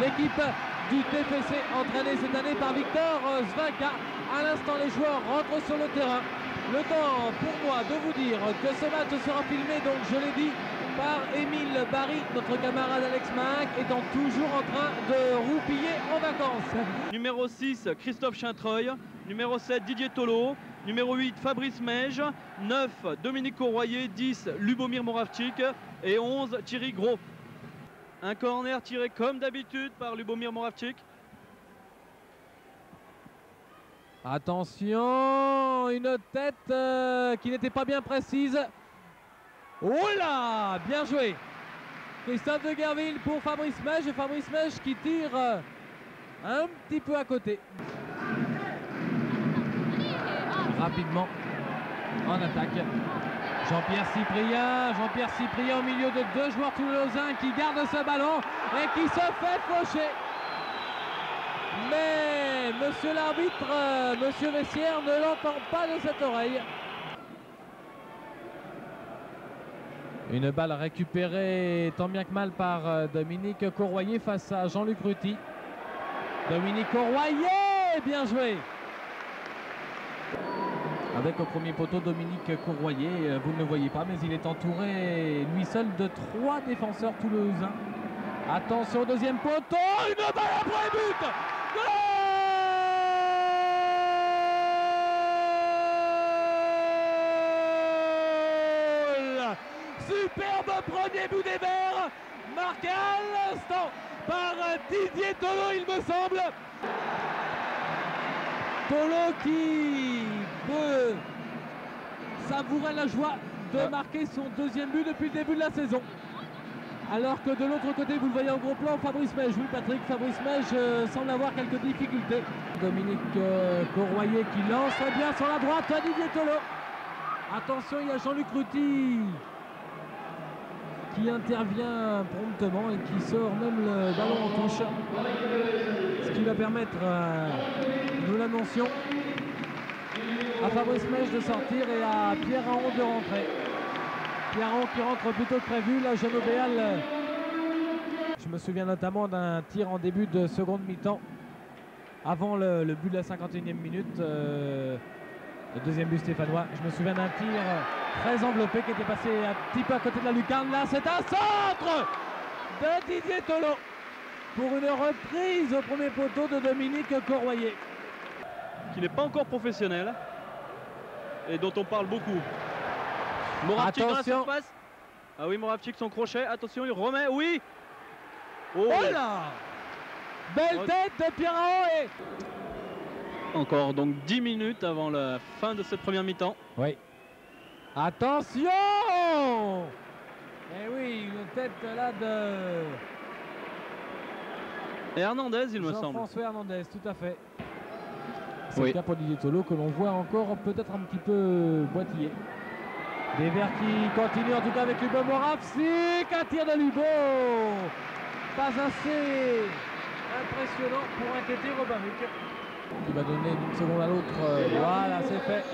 l'équipe du TFC entraînée cette année par Victor Svanka. À l'instant, les joueurs rentrent sur le terrain. Le temps pour moi de vous dire que ce match sera filmé, donc je l'ai dit, par Émile Barry, notre camarade Alex Mahac étant toujours en train de roupiller en vacances. Numéro 6, Christophe Chintreuil. Numéro 7, Didier Tolo. Numéro 8, Fabrice Meige. 9, Dominique Courroyer. 10, Lubomir Moravchik. Et 11, Thierry Gros. Un corner tiré comme d'habitude par Lubomir Moravchik. Attention, une tête qui n'était pas bien précise. Oh là, bien joué. Christophe de Guerville pour Fabrice Meige. Et Fabrice Meige qui tire un petit peu à côté. Rapidement en attaque. Jean-Pierre Cyprien au milieu de deux joueurs toulousains qui gardent ce ballon et qui se fait faucher. Mais monsieur l'arbitre, monsieur Vessière ne l'entend pas de cette oreille. Une balle récupérée tant bien que mal par Dominique Courroyer face à Jean-Luc Ruti. Dominique Courroyer, bien joué. Avec au premier poteau Dominique Courroyer, vous ne le voyez pas, mais il est entouré lui seul de 3 défenseurs toulousains. Attention au deuxième poteau, une balle après but. Goal! Superbe premier but des Verts, marqué à l'instant par Didier Tolo, il me semble. Tolo qui peut savourer la joie de marquer son deuxième but depuis le début de la saison. Alors que de l'autre côté, vous le voyez en gros plan, Fabrice Meige. Oui, Patrick, Fabrice Meige semble avoir quelques difficultés. Dominique Courroyer qui lance bien sur la droite, Didier Tolo. Attention, il y a Jean-Luc Ruti qui intervient promptement et qui sort même le ballon en touche. Ce qui va permettre, nous l'annoncions, à Fabrice Meige de sortir et à Pierre Aron de rentrer. Pierre Aron qui rentre plutôt que prévu, la jeune Obéal. Je me souviens notamment d'un tir en début de seconde mi-temps, avant le but de la 51e minute, le deuxième but stéphanois. Je me souviens d'un tir très enveloppé qui était passé un petit peu à côté de la lucarne. Là, c'est un centre de Didier Tolo pour une reprise au premier poteau de Dominique Courroyer. Qui n'est pas encore professionnel et dont on parle beaucoup. Moravchik dans la surface. Ah oui, Moravchik son crochet. Attention, il remet. Oui. Oh là, belle tête de Pierre Aron. Encore donc 10 minutes avant la fin de cette première mi-temps. Oui. Attention. Eh oui, une tête là de Hernandez, il me semble. Jean-François Hernandez, tout à fait. C'est le cas pour Didier Tolo que l'on voit encore peut-être un petit peu boitiller. Des Verts qui continuent en tout cas avec Lubo Moravchik, un tir de Lubo. Pas assez impressionnant pour inquiéter Robin Luc. Qui va donner d'une seconde à l'autre. Voilà, c'est fait.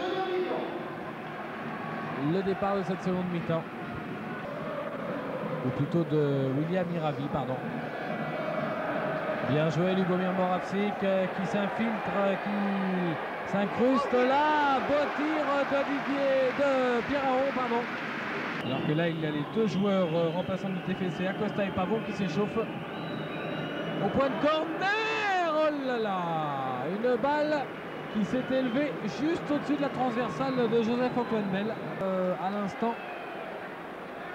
Le départ de cette seconde mi-temps. Ou plutôt de William Iravi, pardon. Bien joué Lubomir Moravchik qui s'infiltre, qui s'incruste là. Beau tir de Pierre Aron, pardon. Alors que là, il y a les deux joueurs remplaçants du TFC, Acosta et Pavon, qui s'échauffent. Au point de corner, oh là là, une balle qui s'est élevée juste au-dessus de la transversale de Joseph-Antoine Bell. À l'instant,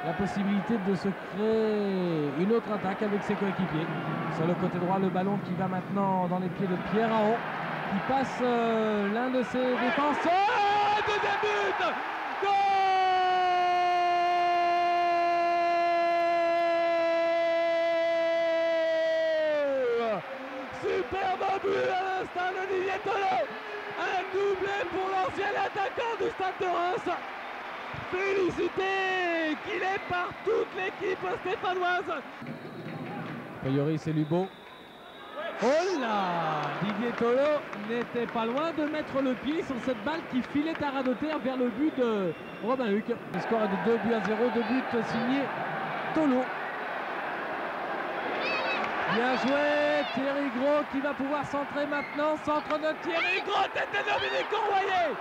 la possibilité de se créer une autre attaque avec ses coéquipiers. Sur le côté droit, le ballon qui va maintenant dans les pieds de Pierre Aron, qui passe l'un de ses défenseurs. Deuxième but! Goal! Superbe but à l'instant de Didier Tolo. Un doublé pour l'ancien attaquant du Stade de Reims. Félicité qu'il est par toute l'équipe stéphanoise. A priori c'est Lubo. Oh là, Didier Tolo n'était pas loin de mettre le pied sur cette balle qui filait à radoter vers le but de Robin Huc. Le score est de 2 buts à 0, 2 buts signés Tolo. Bien joué, Thierry Gros qui va pouvoir centrer maintenant. Centre de Thierry Gros, tête de Dominique Courroyer.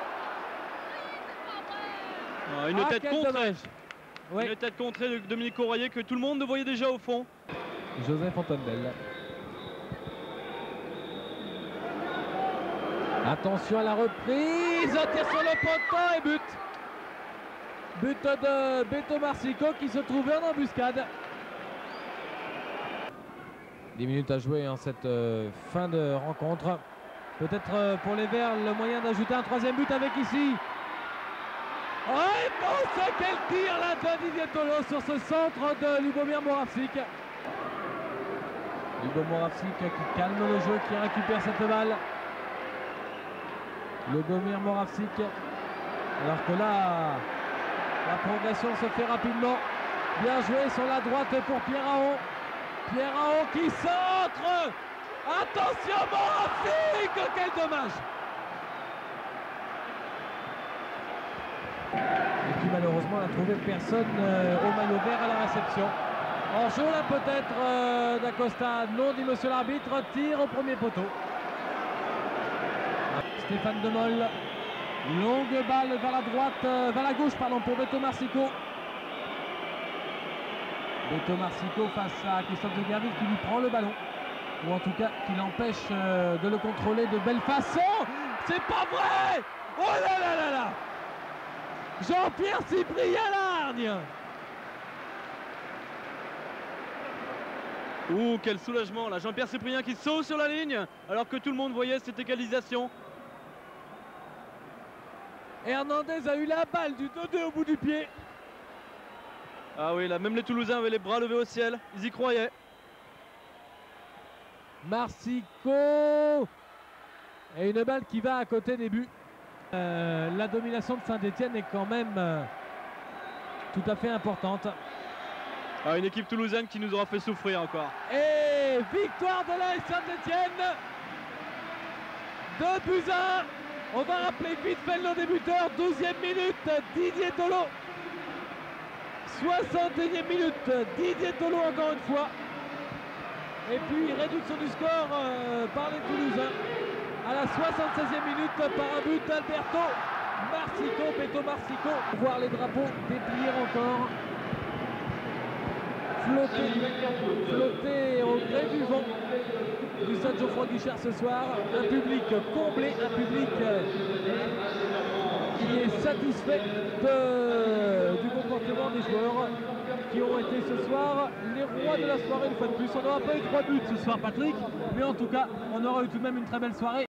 Une tête contrée. Oui. Une tête contrée de Dominique Courroyer que tout le monde voyait déjà au fond. Joseph Fontainebelle. Attention à la reprise, tir sur le poteau et but. But de Beto Marsico qui se trouvait en embuscade. 10 minutes à jouer en cette fin de rencontre. Peut-être pour les Verts le moyen d'ajouter un troisième but avec ici. Oh, et bon, quel tir là de Didier Tolo sur ce centre de Lubomir Moravcik. Lubomir Moravcik qui calme le jeu, qui récupère cette balle. Lubomir Moravcik. Alors que là, la progression se fait rapidement. Bien joué sur la droite pour Pierre Aon. Pierre Aon qui centre. Attention Moravcik, quel dommage. Et puis malheureusement on n'a trouvé personne au maillot vert à la réception. En jeu là peut-être d'Acosta. Non, dit monsieur l'arbitre. Tir au premier poteau. Stéphane Demol. Longue balle vers la droite, vers la gauche pardon, pour Beto Marsico. Beto Marsico face à Christophe de Gerville qui lui prend le ballon. Ou en tout cas qui l'empêche de le contrôler de belle façon. C'est pas vrai. Oh là là là là. Jean-Pierre Cyprien Largne. Ouh, quel soulagement là. Jean-Pierre Cyprien qui saute sur la ligne alors que tout le monde voyait cette égalisation. Hernandez a eu la balle du 2-2 au bout du pied. Ah oui, là même les Toulousains avaient les bras levés au ciel. Ils y croyaient. Marsico. Et une balle qui va à côté des buts. La domination de Saint-Etienne est quand même tout à fait importante. Ah, une équipe toulousaine qui nous aura fait souffrir encore. Et victoire de l'AS Saint-Etienne. 2-1. On va rappeler vite fait nos débuteurs. 12e minute, Didier Tolo. 61e minute, Didier Tolo encore une fois. Et puis réduction du score par les Toulousains. À la 76e minute par un but d'Alberto Marsico, Beto Marsico. Voir les drapeaux déplier encore. Flotter au gré du vent du stade Geoffroy Guichard ce soir. Un public comblé, un public qui est satisfait du comportement des joueurs qui ont été ce soir les rois de la soirée une fois de plus. On n'aura pas eu 3 buts ce soir Patrick, mais en tout cas on aura eu tout de même une très belle soirée.